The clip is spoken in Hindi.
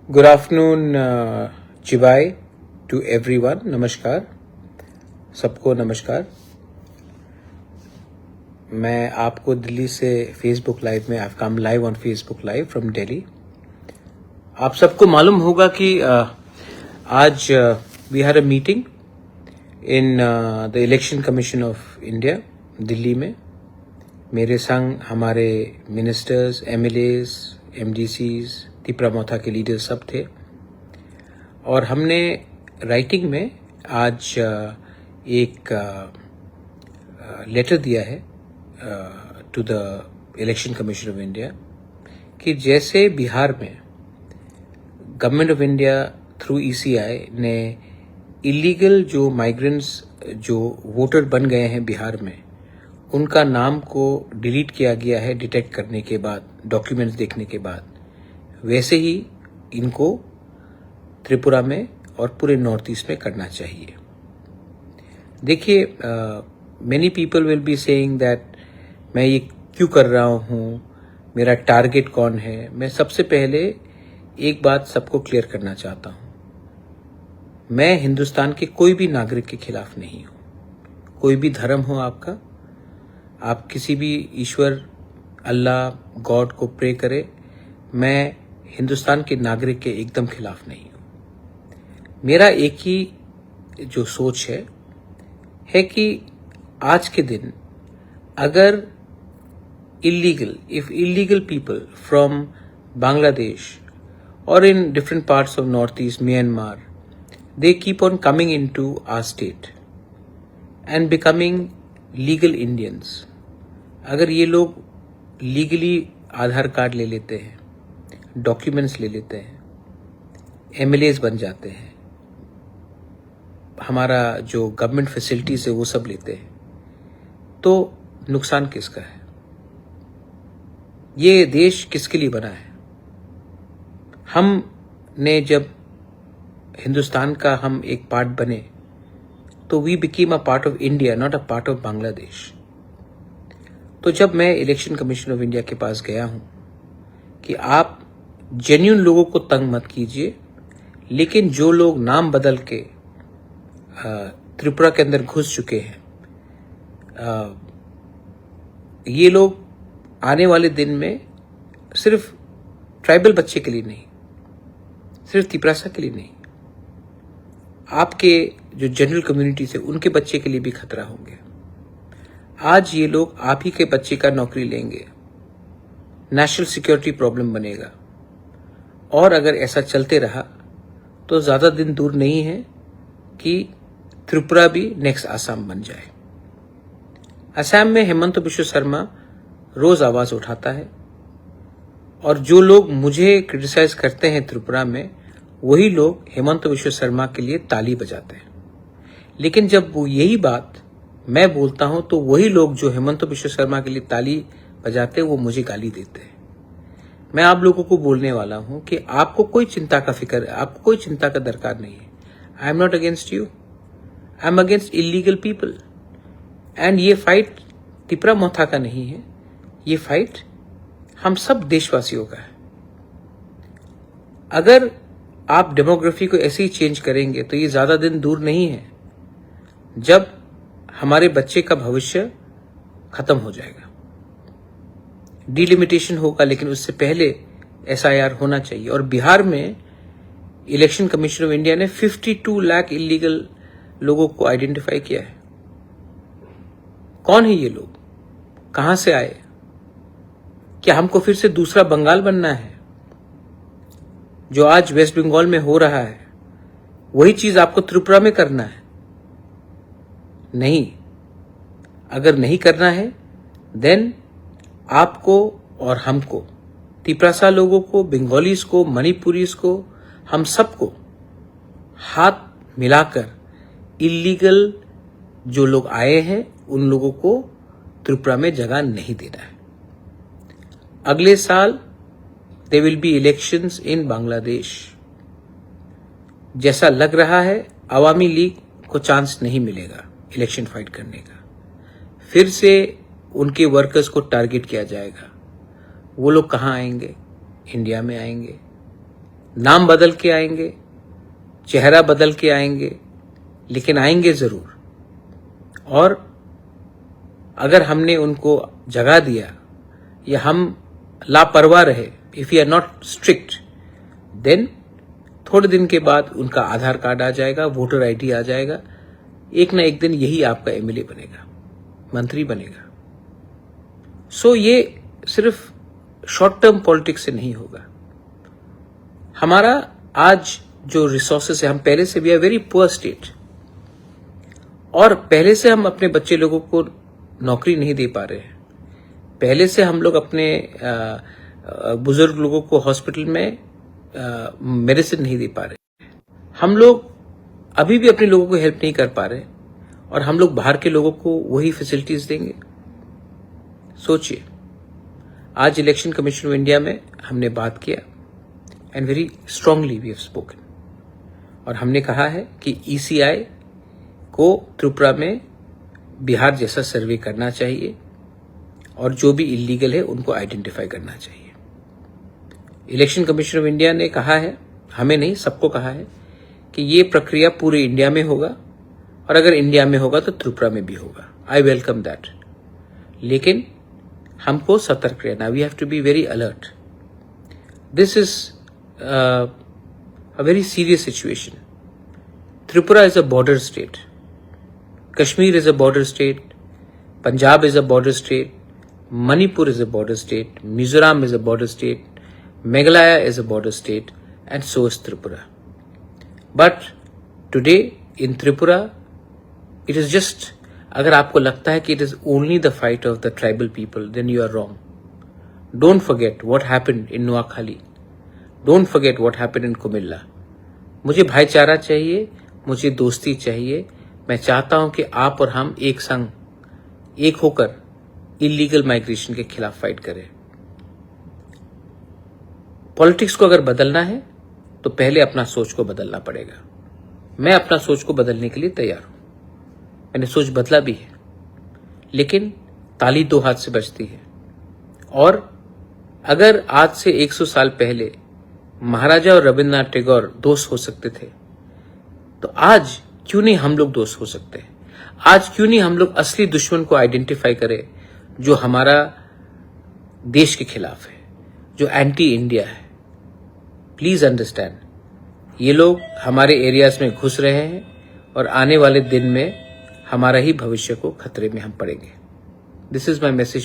गुड आफ्टरनून चिवाई टू एवरीवन। नमस्कार, सबको नमस्कार। मैं आपको दिल्ली से फेसबुक लाइव में, I have come live on Facebook live from Delhi. आप सबको मालूम होगा कि आज we had a meeting in the Election Commission of India Delhi में। मेरे संग हमारे मिनिस्टर्स, एमएलएज, एमडीसीज, तिपरा मोथा के लीडर सब थे और हमने राइटिंग में आज एक लेटर दिया है to the Election Commission of India कि जैसे बिहार में government of India through ECI ने इलीगल जो माइग्रेंट्स जो वोटर बन गए हैं बिहार में, उनका नाम को डिलीट किया गया है डिटेक्ट करने के बाद, डॉक्यूमेंट्स देखने के बाद, वैसे ही इनको त्रिपुरा में और पूरे नॉर्थ ईस्ट में करना चाहिए। देखिए, many people will be saying that मैं ये क्यों कर रहा हूँ, मेरा टारगेट कौन है। मैं सबसे पहले एक बात सबको क्लियर करना चाहता हूँ, मैं हिंदुस्तान के कोई भी नागरिक के खिलाफ नहीं हूँ। कोई भी धर्म हो आपका, आप किसी भी ईश्वर, अल्लाह, गॉड को प्रे करे, मैं हिंदुस्तान के नागरिक के एकदम खिलाफ नहीं हूँ। मेरा एक ही जो सोच है कि आज के दिन अगर if illegal people from Bangladesh or in different parts of northeast Myanmar, they keep on coming into our state and becoming legal Indians, अगर ये लोग लीगली आधार कार्ड ले लेते हैं, डॉक्यूमेंट्स ले लेते हैं, एमएलएज बन जाते हैं, हमारा जो गवर्नमेंट फैसिलिटीज है वो सब लेते हैं, तो नुकसान किसका है? ये देश किसके लिए बना है? हमने जब हिंदुस्तान का हम एक पार्ट बने तो we became a part of India, not a part of Bangladesh. तो जब मैं इलेक्शन कमीशन ऑफ इंडिया के पास गया हूं कि आप जेन्युइन लोगों को तंग मत कीजिए, लेकिन जो लोग नाम बदल के त्रिपुरा के अंदर घुस चुके हैं, ये लोग आने वाले दिन में सिर्फ ट्राइबल बच्चे के लिए नहीं, सिर्फ तिपरासा के लिए नहीं, आपके जो जनरल कम्युनिटी से उनके बच्चे के लिए भी खतरा होंगे। आज ये लोग आप ही के बच्चे का नौकरी लेंगे, नेशनल सिक्योरिटी प्रॉब्लम बनेगा, और अगर ऐसा चलते रहा तो ज्यादा दिन दूर नहीं है कि त्रिपुरा भी नेक्स्ट आसाम बन जाए। असम में हेमंत बिश्व शर्मा रोज आवाज उठाता है और जो लोग मुझे क्रिटिसाइज करते हैं त्रिपुरा में, वही लोग हेमंत बिश्व शर्मा के लिए ताली बजाते हैं। लेकिन जब वो यही बात मैं बोलता हूं तो वही लोग जो हेमंत बिश्व शर्मा के लिए ताली बजाते हैं वो मुझे गाली देते हैं। मैं आप लोगों को बोलने वाला हूं कि आपको कोई चिंता का फिक्र, आपको कोई चिंता का दरकार नहीं है। I am not against you, I am against illegal people. And ये फाइट तिपरा मोथा का नहीं है, ये फाइट हम सब देशवासियों का है। अगर आप डेमोग्राफी को ऐसे ही चेंज करेंगे तो ये ज्यादा दिन दूर नहीं है जब हमारे बच्चे का भविष्य खत्म हो जाएगा। डिलिमिटेशन होगा, लेकिन उससे पहले एसआईआर होना चाहिए। और बिहार में इलेक्शन कमीशन ऑफ इंडिया ने 52 लाख इलीगल लोगों को आइडेंटिफाई किया है। कौन है ये लोग, कहां से आए? क्या हमको फिर से दूसरा बंगाल बनना है? जो आज वेस्ट बंगाल में हो रहा है वही चीज आपको त्रिपुरा में करना है? नहीं। अगर नहीं करना है देन आपको और हमको, तिपरासा लोगों को, बंगालीज को, मणिपुरीज को, हम सबको हाथ मिलाकर इलीगल जो लोग आए हैं उन लोगों को त्रिपुरा में जगह नहीं देना है। अगले साल there will be elections in Bangladesh. जैसा लग रहा है अवामी लीग को चांस नहीं मिलेगा इलेक्शन फाइट करने का। फिर से उनके वर्कर्स को टारगेट किया जाएगा। वो लोग कहाँ आएंगे? इंडिया में आएंगे। नाम बदल के आएंगे, चेहरा बदल के आएंगे, लेकिन आएंगे जरूर। और अगर हमने उनको जगा दिया या हम लापरवाह रहे, if you are not strict, then थोड़े दिन के बाद उनका आधार कार्ड आ जाएगा, वोटर आईडी आ जाएगा, एक ना एक दिन यही आपका एमएलए बनेगा, मंत्री बनेगा। सो ये सिर्फ शॉर्ट टर्म पॉलिटिक्स से नहीं होगा। हमारा आज जो रिसोर्सेस है, हम पहले से we are very poor state, और पहले से हम अपने बच्चे लोगों को नौकरी नहीं दे पा रहे हैं। पहले से हम लोग अपने बुजुर्ग लोगों को हॉस्पिटल में मेडिसिन नहीं दे पा रहे। हम लोग अभी भी अपने लोगों को हेल्प नहीं कर पा रहे, और हम लोग बाहर के लोगों को वही फैसिलिटीज देंगे। सोचिए, आज इलेक्शन कमीशन ऑफ इंडिया में हमने बात किया, and very strongly we have spoken, और हमने कहा है कि ईसीआई को त्रिपुरा में बिहार जैसा सर्वे करना चाहिए, और जो भी इलीगल है उनको आइडेंटिफाई करना चाहिए। इलेक्शन कमीशन ऑफ इंडिया ने कहा है, हमें नहीं सबको कहा है, कि ये प्रक्रिया पूरे इंडिया में होगा, और अगर इंडिया में होगा तो त्रिपुरा में भी होगा। आई वेलकम दैट, लेकिन हमको सतर्क रहना, we have to be very alert. This is a very serious situation. Tripura is a border state, Kashmir is a border state, Punjab is a border state, Manipur is a border state, Mizoram is a border state, Meghalaya is a border state, and so is Tripura. But today in Tripura, it is just, अगर आपको लगता है कि it is only the fight of the tribal people, then you are wrong. Don't forget what happened in Noakhali. Don't forget what happened in Kumilla. मुझे भाईचारा चाहिए, मुझे दोस्ती चाहिए। मैं चाहता हूं कि आप और हम एक संग, एक होकर इलीगल माइग्रेशन के खिलाफ फाइट करें। पॉलिटिक्स को अगर बदलना है तो पहले अपना सोच को बदलना पड़ेगा। मैं अपना सोच को बदलने के लिए तैयार हूं, मैंने सोच बदला भी है, लेकिन ताली दो हाथ से बजती है। और अगर आज से 100 साल पहले महाराजा और रविन्द्रनाथ टैगोर दोस्त हो सकते थे, तो आज क्यों नहीं हम लोग दोस्त हो सकते हैं? आज क्यों नहीं हम लोग असली दुश्मन को आइडेंटिफाई करें, जो हमारा देश के खिलाफ है, जो एंटी इंडिया है। प्लीज अंडरस्टैंड, ये लोग हमारे एरियाज में घुस रहे हैं, और आने वाले दिन में हमारा ही भविष्य को खतरे में हम पड़ेंगे। This is my message.